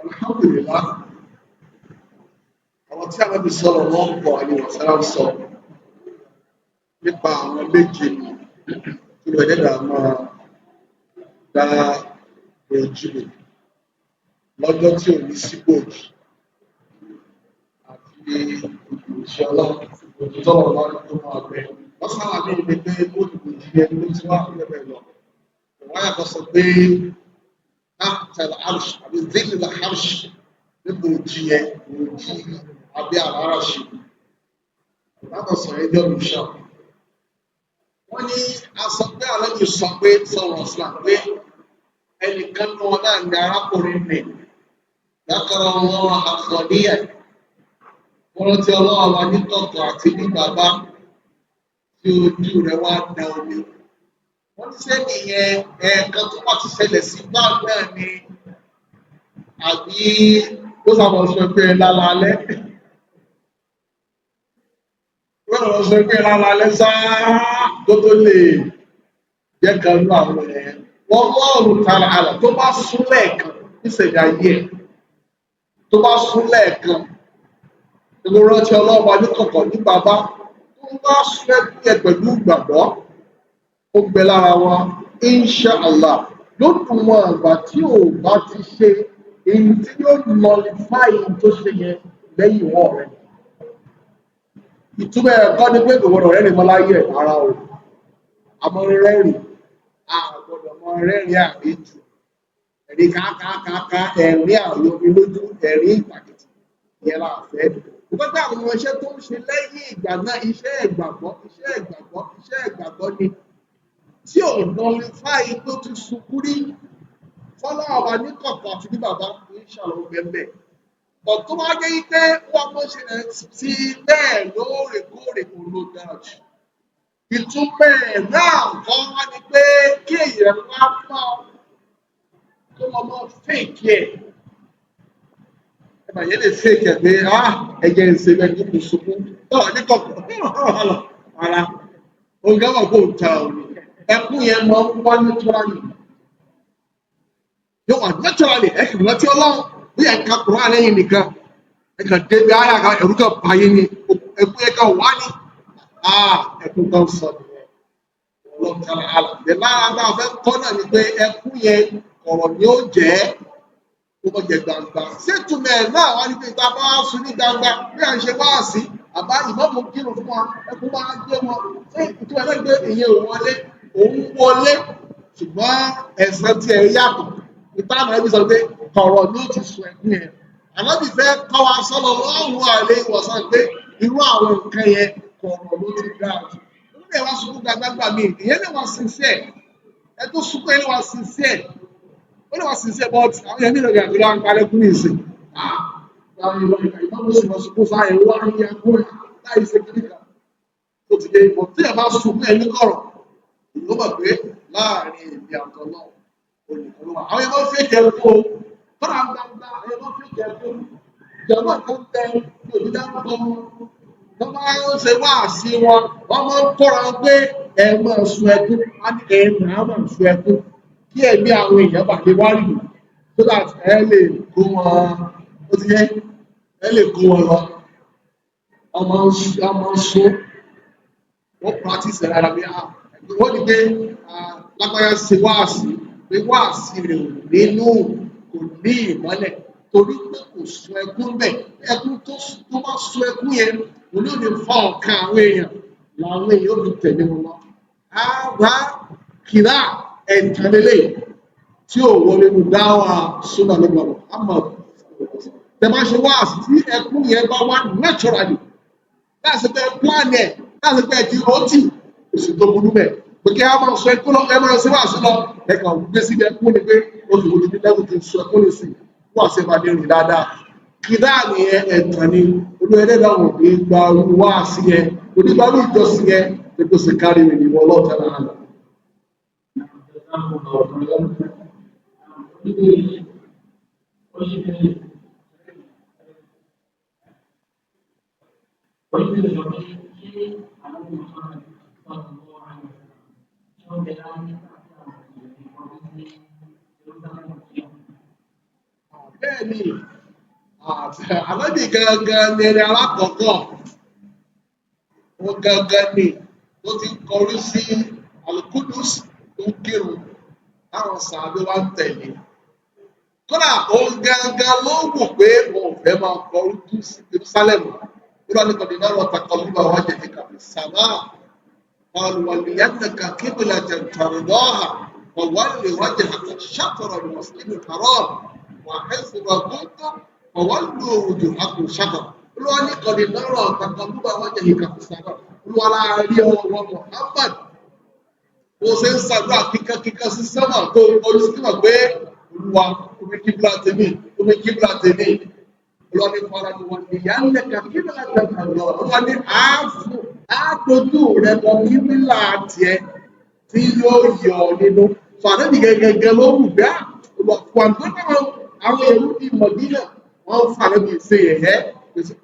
Alhamdulillah, àwọn tí Ànábì sallallahu alaihi wasallam sọ nípa àwọn méje tí wọ́n dẹ́dà máa dá ojú lọ́jọ́ tí ò ní síbòjì àti ìṣẹ́ ọlọ́run tọ́lọ̀ wá tó máa bẹ̀. Wọ́n sábà ní ilé pé ó dìbò jí ẹni ló ti wá fún ẹgbẹ́ lọ. Wọ́n yàtọ̀ sọ pé àbí zílì àrṣì níbo jí ẹ ló jí abẹ́ àrárá ṣe. Látọ̀ sọ ẹjọ́ ìṣà. Wọ́n ní a sọ pé àlejò sọ pé sọ̀rọ̀ sílá pé ẹnìkan náà náà ní arákùnrin nì lákàrà wọn àkọọ́níyà. Wọ́n rántí ọlọ́run wa ní kọ̀ọ̀kan àti ní bàbá tí ojú rẹ̀ wá da omi. Wọ́n ti sẹ́ni yẹn ẹ̀ẹ̀kan tó wà ti ṣẹlẹ̀ sí báà náà ni àbí ó sábà sọ pé lálálẹ́. Wọ́n lọ sọ pé lálálẹ́ sáá tó tó lè jẹ́ kan ní àwọn ẹ̀yẹn. Wọ́n lọ́ọ̀rùn tara àlà tó bá sún lẹ́ẹ̀kan níṣẹ̀dá yẹ tó bá sún lẹ́ẹ̀kan ìlú rántí ọlọ́ọ̀bá ní kọ̀kọ̀ ní bàbá tó bá sún ẹ̀kú pẹ̀lú ìgbàgbọ́ ó gbẹ lára wọn insha Allah lókun wọn àgbà tí ò bá ti ṣe èyí tí yóò nullify tó ṣe yẹn lẹ́yìn wọn rẹ̀. Ìtumọ̀ ẹ̀kọ́ ni pé ìwọ̀n rẹ̀ ni mo láyé ara o àmọ́ rẹ́rìn àgbọ̀dọ̀ mọ rẹ́rìn àríjù ẹ̀rí káàkáàkáà ẹ̀rín àyọmi lójú ẹ̀rín ìtàkìtì ìyẹn láàfẹ́. Gbogbo àwọn iṣẹ́ tó ń ṣe lẹ́yìn ìgbà náà iṣẹ́ ìgbàgbọ́ ni tí ò nullify tó ti sunkún rí fọ́lọ́ ọba ní kọ̀ọ̀kan àti ní bàbá ní ìṣàlọ́ gbẹ̀mbẹ̀. Ọ̀tún wá jẹ́ pé wọ́n mọ̀ ṣe sí bẹ́ẹ̀ lóòrèkóòrè kò ló dára jù. Ìtumọ̀ ẹ̀ náà kọ́ wá ni pé kí èèyàn wá fọ́ tó lọ mọ́ fèkì ẹ̀. Ẹ̀bà yẹn lè fèkì ẹ̀ pé ẹ̀jẹ̀ ń ṣe bẹ́ẹ̀ ní kò sunkún. Ní kọ̀ọ̀kan ara ọ̀gá wà kó ta òní. Ẹkún yẹn máa ń wá naturally. Yóò wà naturally ẹ̀kì rántí ọlọ́run bí ẹ̀ka kùrọ̀ àlẹ́yìn nìkan ẹ̀ka débi ayé àga ẹ̀rú kan báyé ni ẹkún yẹn kan wá ní. Ẹkún kan sọ nìyẹn. Ọlọ́run tara àlà. Lára náà fẹ́ kọ́ náà ni pé ẹkún yẹn ọ̀rọ̀ ni ó jẹ́ tó bọ́ jẹ gbangba. Ṣé ìtumọ̀ ẹ̀ náà wá ní pé ìta bá sùn ní gbangba bí à ń ṣe wá sí àbá ìmọ̀mù kírun fún wa ẹkún máa ń gbé wọn. Ṣé ìtumọ̀ ẹ̀ náà gbé ìyẹn ò wọlé òun wọlé ṣùgbọ́n ẹ̀sán tí ẹ yàtọ̀ ìtààmù ẹbí sọ pé kọ̀rọ̀ ní ó ti sùn ẹ̀kún yẹn. Ànábì fẹ́ kọ́ wa sallallahu alaihi wasallam pé irú àwọn nǹkan yẹn kọ̀rọ̀ ló ti dáa jù. Ó lè wá sunkún gbàgbàgbà mi ìyẹn lè wá sincere ẹ tó sunkún ẹ lè wá sincere ó lè wá sincere but àwọn yẹn nílò ìyàtọ̀ láwọn parẹ́kún ní ìsìn. Ìmọ̀mù sì wọ́n sunkún sáyẹn wá ní agbóhùn láì ṣe kíníkà tó ti dé ìbọn tí ẹ bá sunkún ẹ ní kọ̀rọ̀ ló mọ̀ pé láàrin èmi àtọ̀ náà olùkọ́ ló wà. Àwọn ẹgbẹ́ fẹ́ jẹun tó fọ́nà gbangba ẹgbẹ́ fẹ́ jẹun tó ìjọba kan tẹ òdìdá gbọ́ wọ́n máa ń ṣe wá sí wọn wọ́n máa ń kọ́ra pé ẹ máa sun ẹkún á ní ẹ máa sun ẹkún kí ẹ̀mí àwọn èèyàn bá lè wá lù so that ẹ lè kó wọn ó ti yẹ ẹ lè kó wọn lọ ọmọ sún wọ́n practice ẹ̀ rárá bí wọ́n ní pé lágbára ṣe wáàsí pé wáàsí rẹ̀ ò nínú kò ní ìmọ́lẹ̀ torí pé kò sun ẹkún bẹ̀ ẹkún tó bá sun ẹkún yẹn kò ní òní fa ọ̀kan àwọn èèyàn làwọn èèyàn ò fi tẹ̀lé wọn lọ. Àbá kìlá ẹ̀ǹkanlélẹ̀ tí ò wọlé mu dáwà sódà lọ́gbàgbọ́ àmọ́ tẹ bá ṣe wáàsí tí ẹkún yẹn bá wá naturally láti pẹ́ plan ẹ̀ láti pẹ́ di rọ́tì oṣù tó burú bẹ̀ pé kí a máa sọ ẹkún lọ ẹ máa ṣe wá sí lọ ẹ kàn gbé síbi ẹkún ni pé oṣù tó ti lẹ́kùn ti sọ ẹkún ní sí wọ́n àṣẹ máa dé rìn dáadáa kí dáa ní ẹ̀tàn ni olóyèdèdà wọn ní gba wá sí ẹ onígbàlú ìjọsìn ẹ ètò sì kárí mi ìwọ ọlọ́ọ̀tà náà lọ. bẹ́ẹ̀ ni ànábì gangan ni ẹni alákọ̀ọ́kọ́ wọn gangan ni tó ti kọrí sí Al-Qudus tó ń kírun táwọn sàábé wá ń tẹ̀lé kódà òun gangan ló wù pé òun fẹ́ máa kọrí sí Jerusalem kúrò ní kọ́ni náà wọ́n takọ̀ nígbà wọ́n jẹ́ kíkà fi sàmà ولولينك قبلة ترضاها فول وجهك شطر المسجد الحرام وحيث ما كنتم فولوا وجوهكم شطره olúwa ní kọ́ni náà taqalluba wajhika fi sàmà olúwa láàárín ọwọ́ Muhammad bó ṣe ń ṣàdúrà kíkankíkan sí sẹ́mà tó orí sí mà pé olúwa omi kíbla tèmi olúwa ní fara ni wọn ìyá ń lẹ́ka kíbla tẹ̀ka lọ olúwa ní àádójú rẹ lọ kíbla tiẹ̀ tí yóò yọ nínú fàdébì gẹ́gẹ́ ló wù bẹ́ẹ̀ olùwàfọ̀ àgbẹ̀dọ̀ àwọn èrú ní Mọ̀dínà wọ́n ń fàdébì ṣe ẹ̀yẹ́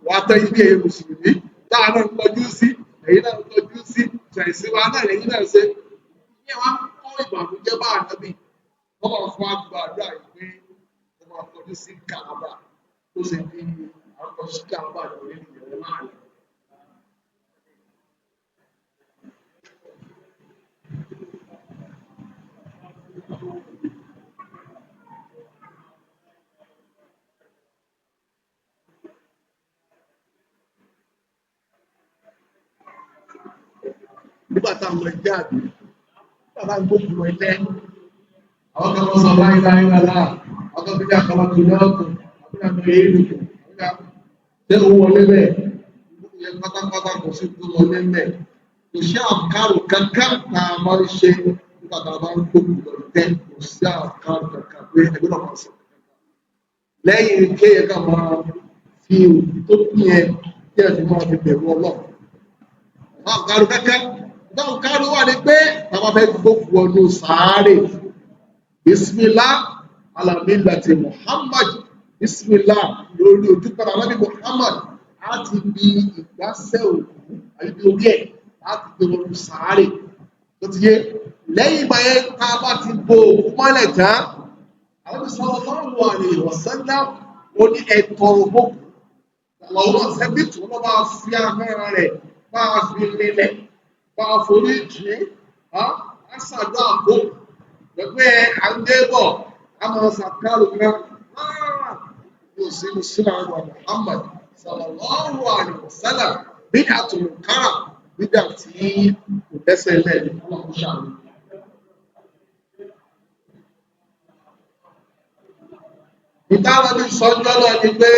wà á tẹ́ ibi ẹ̀yẹ mùsùlùmí táà náà ń kọjú sí ẹ̀yìn náà ń kọjú sí ṣàìsí wa náà lẹ́yìn náà ṣe ní wọn kọ́ ìbànújẹ́ bá ànábì wọ́n máa fún àgbà àdúrà yìí pé wọ́n máa kọjú sí Káàbà tó ṣe bí àwọn sí Káàbà lórí ìyẹ̀wò náà rẹ̀. Nígbà táwọn ẹgbẹ́ àbí bàbá ń gbógun ẹlẹ́ àwọn kan wọ́n sọ láyé lálá àwọn kan fi dá àkọlá tó ní ọ̀tún àbúrò àmì èyí lòkè tẹ́ owó wọlé bẹ́ẹ̀ ìyẹ pátápátá kò sí tó wọlé bẹ́ẹ̀ kò sí àkàrò kankan tá a máa ń ṣe nígbà tá a bá ń gbógun lọ tẹ́ kò sí àkàrò kankan pé ẹgbẹ́ náà máa sọ lẹ́yìn kéèyàn kan máa fi òbí tó kú yẹn kí ẹ ti máa fi bẹ̀rù Ọlọ́run àkàrò kankan dáhùn káàrù wà ní pé àwọn afẹ́ gbókù ọdún sàárè bismillah ala millati Muhammad bismillah lórí ojúpadà alábí Muhammad láti bí ìgbásẹ̀ òkú àyíkí orí ẹ̀ láti gbé ọdún sàárè tó ti yé lẹ́yìn ìgbà yẹn tá a bá ti bo òkú mọ́lẹ̀ tán àwọn sallallahu alaihi wasallam ó ní ẹ̀tọ́ òkú àwọn ọ̀sẹ̀ bí tí wọ́n bá fi ahọ́n rẹ̀ bá fi lélẹ̀ bá forí jì á ṣàdúrà àpò pẹ̀pẹ́ àndébọ̀ àmọ́ sàkárò kan yóò sí muslim Muhammad sallallahu alaihi wasallam bí àtùmùkárà nígbà tí kò tẹ́sẹ̀ lẹ́nu ọlọ́run ṣàlù. ìtàlọ́bí sọ́jọ́ náà ni pé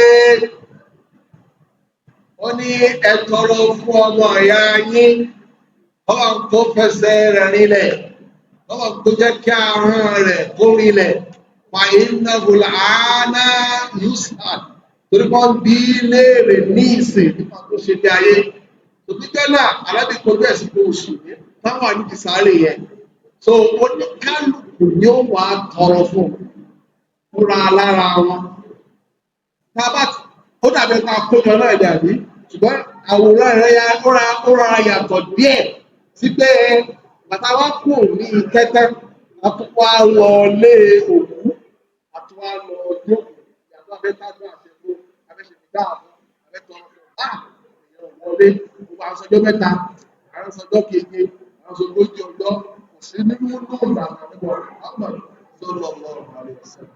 ó ní ẹ tọrọ fún ọmọ ìyá yín ọlọ́run tó fẹsẹ̀ rẹ̀ rinlẹ̀ ọlọ́run tó jẹ́ kí ahọ́n rẹ̀ kó rinlẹ̀ fàyínàbù làánà yusuf torí wọ́n bí léèrè ní ìsìn nípa tó ṣe dé ayé òtítọ́ náà alábì kojú ẹ̀sìn tó oṣù táwọn àníbi sáré yẹn so oníkálùkù ni ó wà á tọrọ fún fúnra lára wọn tábà ó dàbí ká kójọ náà dàbí ṣùgbọ́n àwòrán rẹ̀ ó ra yàtọ̀ díẹ̀ sí pé bàtà wá kù ní kẹ́tẹ́ àtúwà lọ lé òkú àtúwà lọ jókòó yàtọ̀ abẹ́tàdú àṣẹkó abẹ́ṣẹ̀dá àwọn abẹ́tọ̀ èèyàn wọlé gbogbo àṣọjọ́ mẹ́ta àṣọjọ́ keje àṣọgójì ọjọ́ kò sí nínú lóòrùn àwọn àdúgbò àwọn tó lọ lọ àrẹ ọ̀sẹ̀.